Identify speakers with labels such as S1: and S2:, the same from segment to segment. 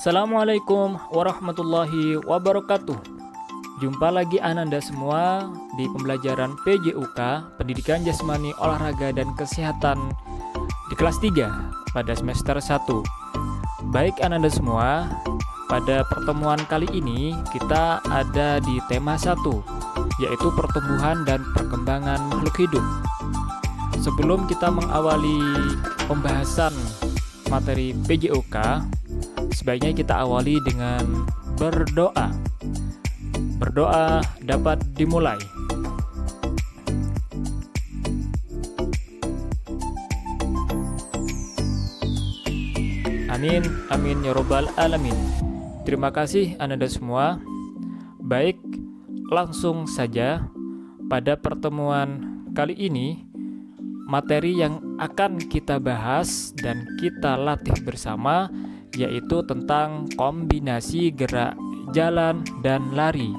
S1: Assalamualaikum warahmatullahi wabarakatuh. Jumpa lagi Ananda semua di pembelajaran PJUK, Pendidikan Jasmani, Olahraga dan Kesehatan di kelas 3 pada semester 1. Baik Ananda semua, pada pertemuan kali ini kita ada di tema 1, yaitu pertumbuhan dan perkembangan makhluk hidup. Sebelum kita mengawali pembahasan materi PJUK, sebaiknya kita awali dengan berdoa. Berdoa dapat dimulai. Amin, amin ya robbal alamin. Terima kasih Ananda semua. Baik, langsung saja pada pertemuan kali ini, materi yang akan kita bahas dan kita latih bersama yaitu tentang kombinasi gerak jalan dan lari,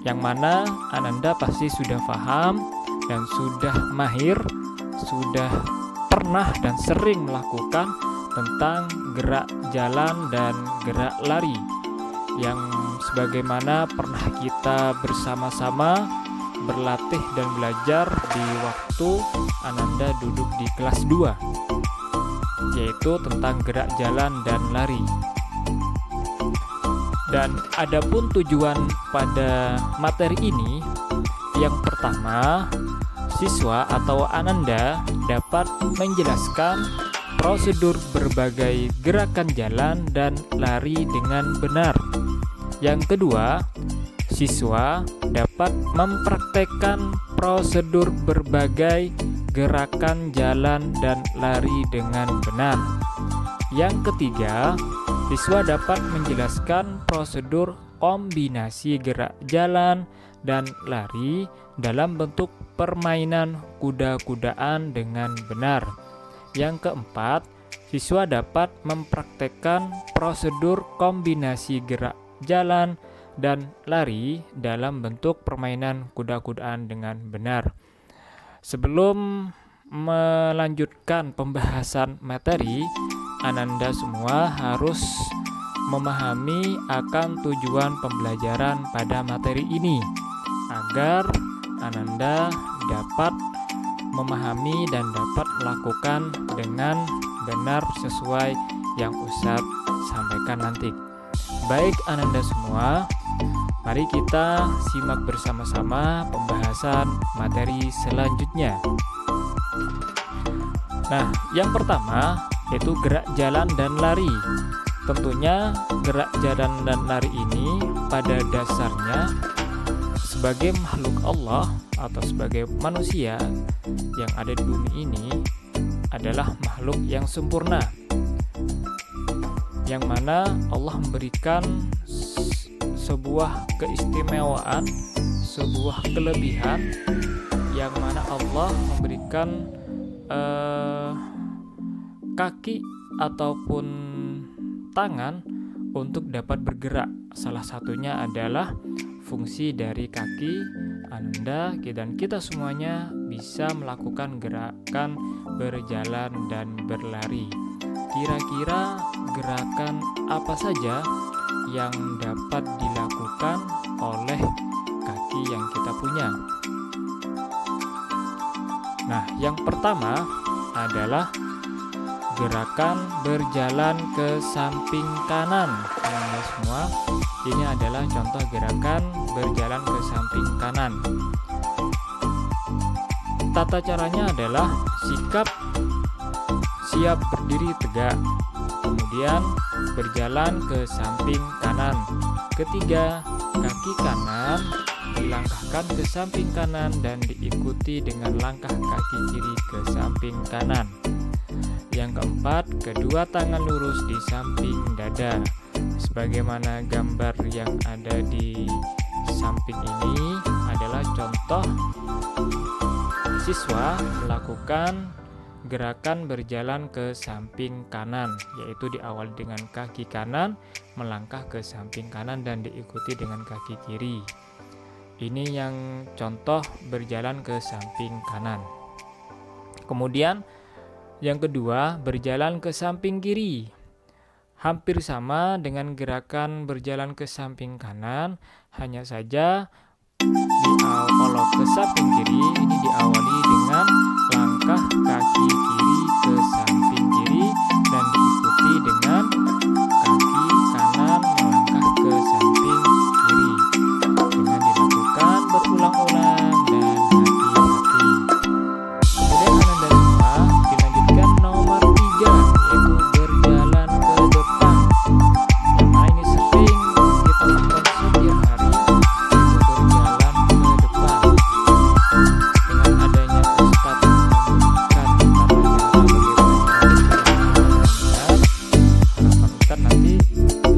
S1: yang mana Ananda pasti sudah paham dan sudah mahir, sudah pernah dan sering melakukan tentang gerak jalan dan gerak lari, yang sebagaimana pernah kita bersama-sama berlatih dan belajar di waktu Ananda duduk di kelas 2, yaitu tentang gerak jalan dan lari. Dan adapun tujuan pada materi ini, yang pertama, siswa atau Ananda dapat menjelaskan prosedur berbagai gerakan jalan dan lari dengan benar. Yang kedua, siswa dapat mempraktekkan prosedur berbagai gerakan jalan dan lari dengan benar. Yang ketiga, siswa dapat menjelaskan prosedur kombinasi gerak jalan dan lari dalam bentuk permainan kuda-kudaan dengan benar. Yang keempat, siswa dapat mempraktekkan prosedur kombinasi gerak jalan dan lari dalam bentuk permainan kuda-kudaan dengan benar. Sebelum melanjutkan pembahasan materi, Ananda semua harus memahami akan tujuan pembelajaran pada materi ini agar Ananda dapat memahami dan dapat melakukan dengan benar sesuai yang Ustadz sampaikan nanti. Baik Ananda semua, mari kita simak bersama-sama pembahasan materi selanjutnya. Nah, yang pertama yaitu gerak jalan dan lari. Tentunya gerak jalan dan lari ini pada dasarnya sebagai makhluk Allah atau sebagai manusia yang ada di bumi ini adalah makhluk yang sempurna, yang mana Allah memberikan sebuah keistimewaan, sebuah kelebihan, yang mana Allah memberikan kaki ataupun tangan untuk dapat bergerak. Salah satunya adalah fungsi dari kaki Ananda dan kita semuanya bisa melakukan gerakan berjalan dan berlari. Kira-kira gerakan apa saja yang dapat dilakukan oleh kaki yang kita punya? Nah, yang pertama adalah gerakan berjalan ke samping kanan. Teman-teman semua, ini adalah contoh gerakan berjalan ke samping kanan. Tata caranya adalah sikap siap berdiri tegak, kemudian berjalan ke samping kanan. Ketiga, kaki kanan dilangkahkan ke samping kanan dan diikuti dengan langkah kaki kiri ke samping kanan. Yang keempat, kedua tangan lurus di samping dada. Sebagaimana gambar yang ada di samping ini adalah contoh siswa melakukan gerakan berjalan ke samping kanan, yaitu diawali dengan kaki kanan, melangkah ke samping kanan dan diikuti dengan kaki kiri. Ini yang contoh berjalan ke samping kanan. Kemudian yang kedua, berjalan ke samping kiri. hampir sama dengan gerakan berjalan ke samping kanan, hanya saja kalau ke samping kiri ini diawali dengan langkah kaki kiri ke samping kiri dan diikuti dengan kaki kanan melangkah ke samping kiri dengan dilakukan berulang-ulang dan hati-hati. Kemudian Ananda semua dilanjutkan nomor 3, yaitu berjalan ke depan. Yang mana ini sering kita lakukan setiap hari, yaitu berjalan ke depan. Dengan adanya Ustadz memberikan tata cara bagaimana harapan Ustadz nanti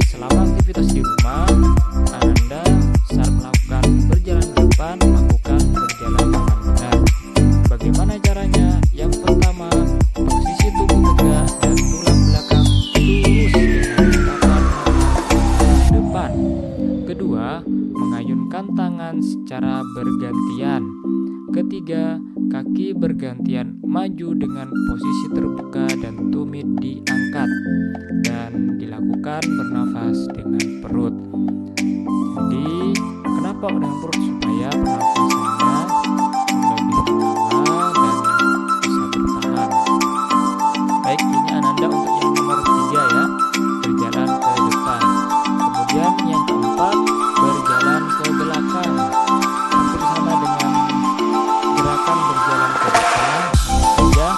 S1: selama aktivitas di rumah, Ananda saat melakukan berjalan ke depan, lakukan berjalan dengan benar. Bagaimana caranya? Yang pertama, posisi tubuh tegak dan tulang belakang lurus dengan tatapan mata ke depan. Kedua, mengayunkan tangan secara bergantian. Ketiga, kaki bergantian maju dengan posisi terbuka dan tumit diangkat dan dilakukan bernafas dengan perut. Jadi, kenapa dengan perut? Supaya pernafasannya lebih lama dan bisa bertahan. Baik, ini Ananda untuk yang nomor 3 ya, berjalan ke depan. Kemudian yang keempat, berjalan ke belakang. Hampir sama dengan gerakan berjalan ke depan, saja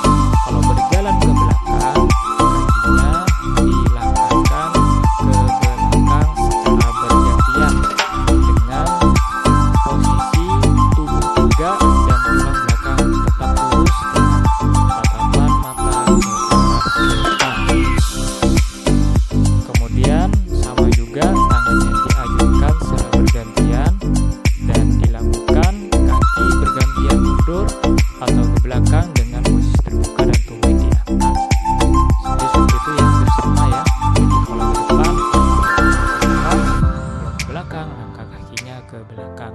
S1: kalau berjalan ke belakang, kakinya dilangkahkan ke belakang secara bergantian dengan posisi tubuh tegak dan tulang belakang tetap lurus dengan tatapan mata ke arah depan. Kemudian sama juga tangannya diajukan secara bergantian dan dilakukan kaki bergantian mundur atau ke belakang dengan posisi terbuka dan tumit diangkat. Jadi seperti itu ya, hampir sama ya. Jadi kalau ke depan, kalau ke belakang, angkat kakinya ke belakang.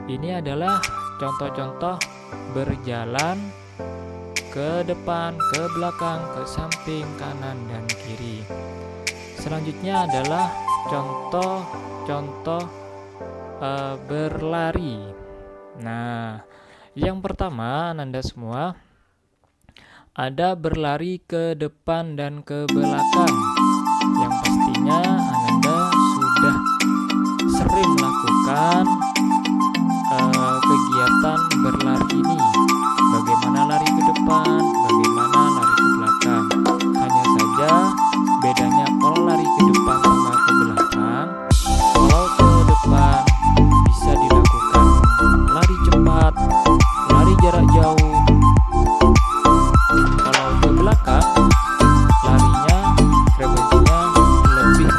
S1: Ini adalah contoh-contoh berjalan ke depan, ke belakang, ke samping, kanan, dan kiri. Selanjutnya adalah contoh-contoh berlari. Nah, yang pertama Ananda semua ada berlari ke depan dan ke belakang. Yang pastinya Ananda sudah sering melakukan kegiatan berlari ini. Bagaimana lari ke depan, bagaimana lari ke belakang. Hanya saja bedanya kalau lari ke depan sama ke belakang, kalau ke depan bisa dilakukan lari cepat, lari jarak jauh. Kalau ke belakang, larinya frekuensinya lebih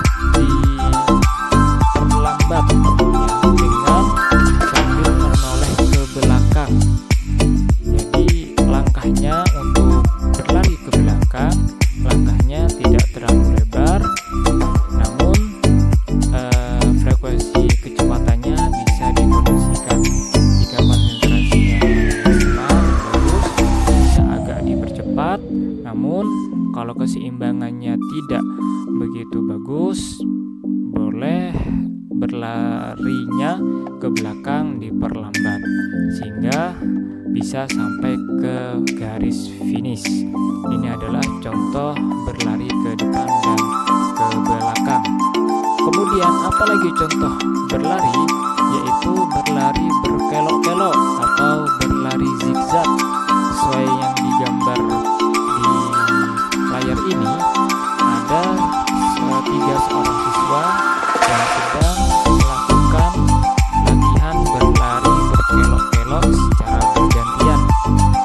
S1: diperlambat ya, dengan sambil menoleh ke belakang. Jadi langkahnya untuk berlari ke belakang, langkahnya tidak terlalu lebar, namun frekuensi kecepatannya bisa dikondisikan. Jika konsentrasinya maksimal bagus, bisa agak dipercepat, namun kalau keseimbangannya tidak begitu bagus, boleh berlarinya ke belakang diperlambat sehingga bisa sampai ke garis finish. Ini adalah contoh berlari ke depan dan ke belakang. Kemudian apalagi contoh berlari, yaitu berlari berkelok-kelok atau berlari zigzag. Sesuai yang digambar di layar ini, ada 3 seorang siswa yang sedang melakukan latihan berlari berkelok-kelok secara bergantian,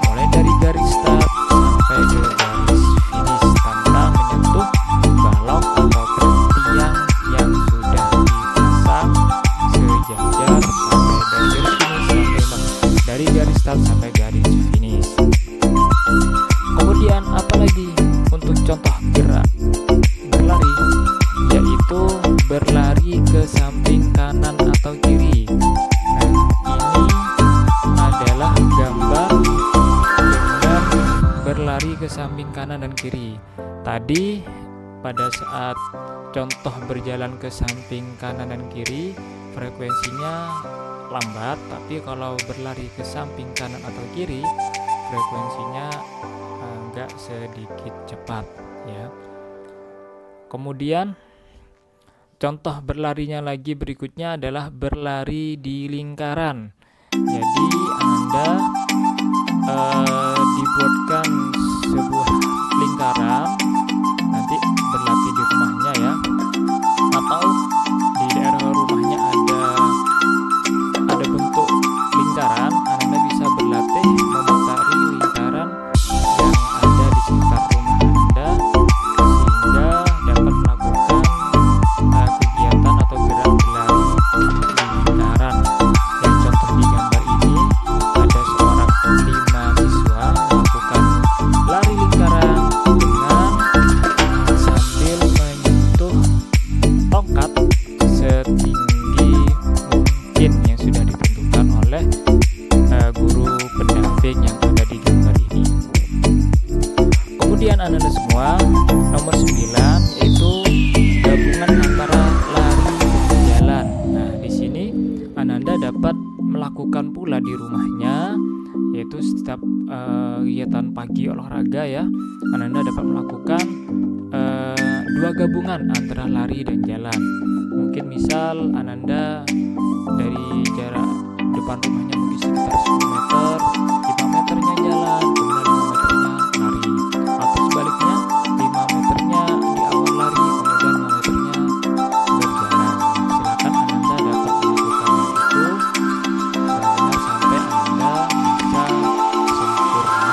S1: mulai dari garis start sampai ke garis finish tanpa menyentuh balok atau tiang yang sudah dipasang sejajar dari garis start sampai garis finish. Kemudian apalagi untuk contoh gerak berlari, yaitu berlari ke samping kanan atau kiri. Nah, ini adalah gambar dengan berlari ke samping kanan dan kiri. Tadi pada saat contoh berjalan ke samping kanan dan kiri frekuensinya lambat, tapi kalau berlari ke samping kanan atau kiri frekuensinya agak sedikit cepat ya. Kemudian contoh berlarinya lagi berikutnya adalah berlari di lingkaran. Jadi Anda dibuatkan sebuah lingkaran, nanti berlatih di rumahnya ya, atau di daerah rumahnya ada bentuk lingkaran, Anda bisa berlatih memutari lingkaran yang ada di sekitar rumah Anda sehingga dapat melakukan kegiatan atau gerak berlari di lingkaran. Dan contoh di gambar ini ada seorang 5 siswa melakukan lari lingkaran dengan sambil menyentuh tongkat setinggi mungkin yang sudah ditentukan oleh guru pendamping yang ada di gambar ini. Kemudian Anda semua, nomor 9 yaitu gabungan antara lari dan jalan. Nah, di sini Ananda dapat melakukan pula di rumahnya, yaitu setiap kegiatan pagi olahraga ya, Ananda dapat melakukan dua gabungan antara lari dan jalan. Mungkin misal Ananda dari jarak depan rumahnya mungkin sekitar 10 meter, 5 meternya jalan, kemudian 5 meternya lari, atau sebaliknya 5 meternya di awal lari, kemudian 5 meternya berjalan. Silakan Ananda dapat melakukan itu benar sampai Ananda bisa sempurna.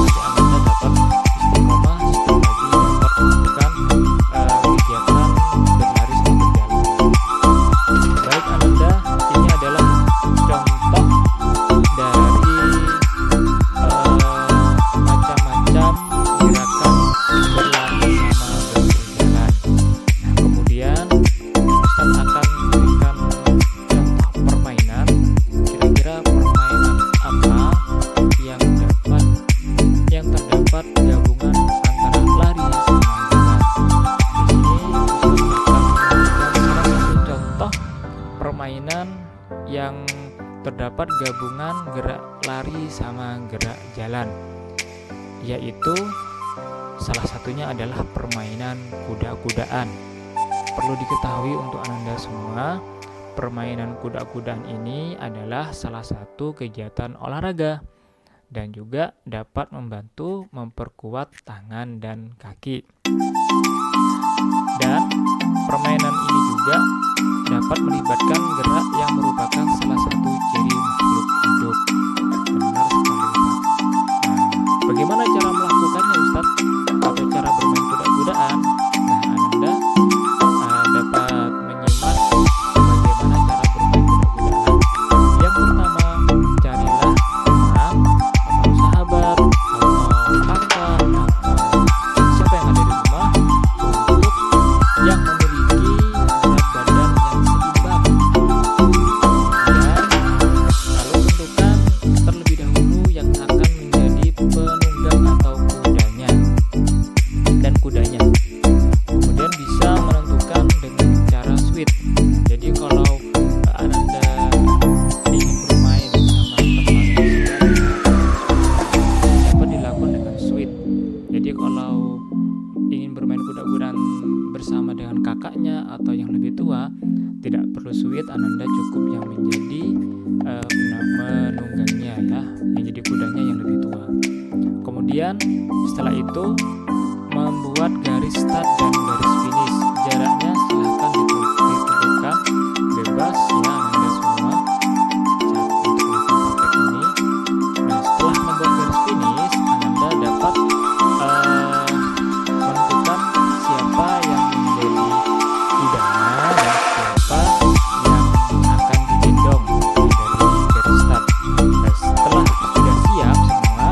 S1: Setelah Ananda dapat istiqomah, setelah lagi dapat melakukan kegiatan berlari sambil berjalan. Baik Ananda, ini adalah contoh dari macam-macam gerakan berlari sama berjalan. Nah, kemudian Ustaz akan memberikan contoh permainan. Kira-kira permainan apa yang terdapat gabungan antara lari sama jalan. Di sini Ustaz akan memberikan salah satu contoh permainan yang terdapat gabungan gerak lari sama gerak jalan, yaitu salah satunya adalah permainan kuda-kudaan. Perlu diketahui untuk Anda semua, permainan kuda-kudaan ini adalah salah satu kegiatan olahraga dan juga dapat membantu memperkuat tangan dan kaki. Dan permainan ini juga dapat melibatkan gerak yang merupakan salah satu ciri makhluk hidup. Benar sekali Ustaz. Nah, bagaimana cara melakukannya Ustaz? Atau cara bermain kuda-kudaan? Nah, Anda dapat menyimak bagaimana cara bermain kuda-kudaan. Yang pertama, carilah teman atau sahabat atau kakak atau siapa yang ada di rumah untuk yang memiliki berat badan yang seimbang. Dan lalu tentukan terlebih dahulu yang akan menjadi penunggang atau kudanya dan kudanya. Kemudian bisa menentukan dengan cara sweet. Jadi kalau Ananda ingin bermain sama teman dapat dilakukan dengan sweet. Jadi kalau ingin bermain kuda-kudaan bersama dengan kakaknya atau yang lebih tua, tidak perlu sweet, Ananda cukup yang menjadi menunggangnya ya, yang jadi kudanya yang lebih tua. Kemudian setelah itu membuat garis start dan garis finish. Jaraknya silahkan ditentukan bebas ya Anda semua saat untuk melakukan praktek ini. Nah, setelah membuat garis finish, Anda dapat menentukan siapa yang menjadi kudanya dan siapa yang akan digendong dari garis start. Nah, setelah sudah siap semua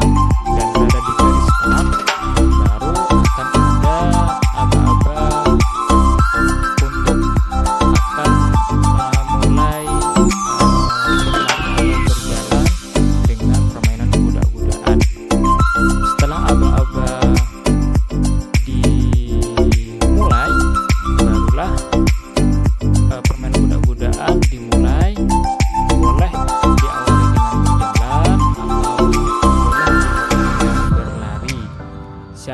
S1: dan berada di garis start, baru akan ada aba-aba untuk akan mulai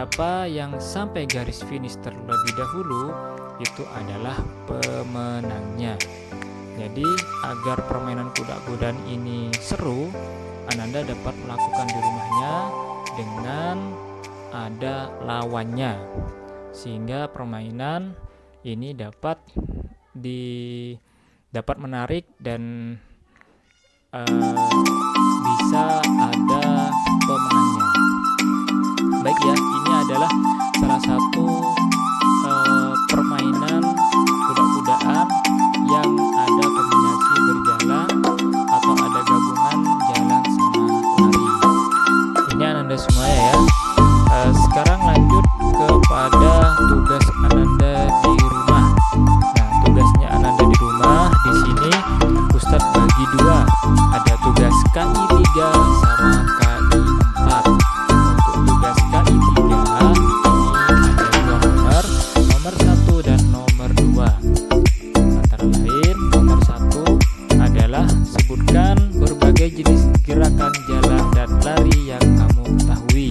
S1: siapa yang sampai garis finish terlebih dahulu itu adalah pemenangnya. Jadi agar permainan kuda-kudaan ini seru, Ananda dapat melakukan di rumahnya dengan ada lawannya, sehingga permainan ini dapat menarik dan bisa ada pemenangnya. Baik ya, ini adalah salah satu permainan kuda-kudaan yang ada kombinasi berjalan atau ada gabungan jalan sama lari. Ini Ananda semua ya. Sekarang lanjut kepada tugas Ananda di rumah. Nah, tugasnya Ananda di rumah di sini Ustadz bagi dua. Ada tugas KI 3 sama KI 4. Untuk tugas KI 3 ini ada dua nomor 1 dan nomor 2. Antara lain, nomor 1 adalah sebutkan berbagai jenis gerakan jalan dan lari yang kamu ketahui.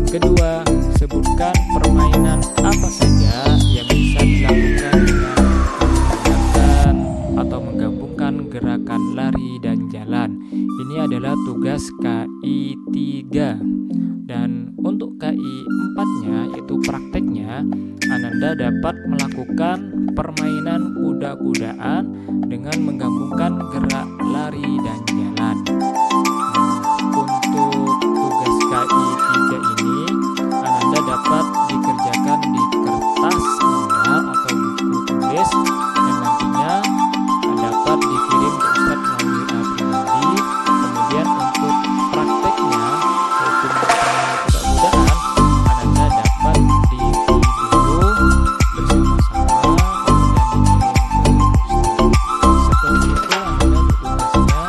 S1: Kedua, sebutkan permainan apa saja yang bisa dilakukan dengan mengerjakan atau menggabungkan gerakan lari dan jalan. Ini adalah tugas KI 3. Dan untuk KI 4-nya, yaitu prakteknya, Ananda dapat melakukan permainan kuda-kudaan dengan menggabungkan gerak lari dan jalan. Untuk tugas KI 3 ini, Ananda dapat dikerjakan di kertas lembar atau buku tulis yang nantinya dapat dikirim ke Ustadz melalui pribadi. Kemudian untuk prakteknya, yaitu permainan kuda-kudaan, Ananda dapat di-video bersama-sama kemudian dikirim ke Ustadz. Seperti itu Ananda tugasnya.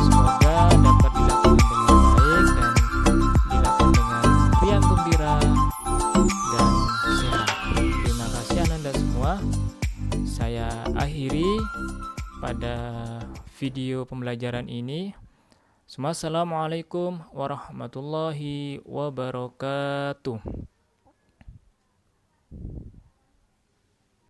S1: Semoga dapat dilakukan dengan baik dan dilakukan dengan riang gembira dan sehat. Terima kasih Ananda semua. Saya akhiri pada video pembelajaran ini. Assalamualaikum warahmatullahi wabarakatuh.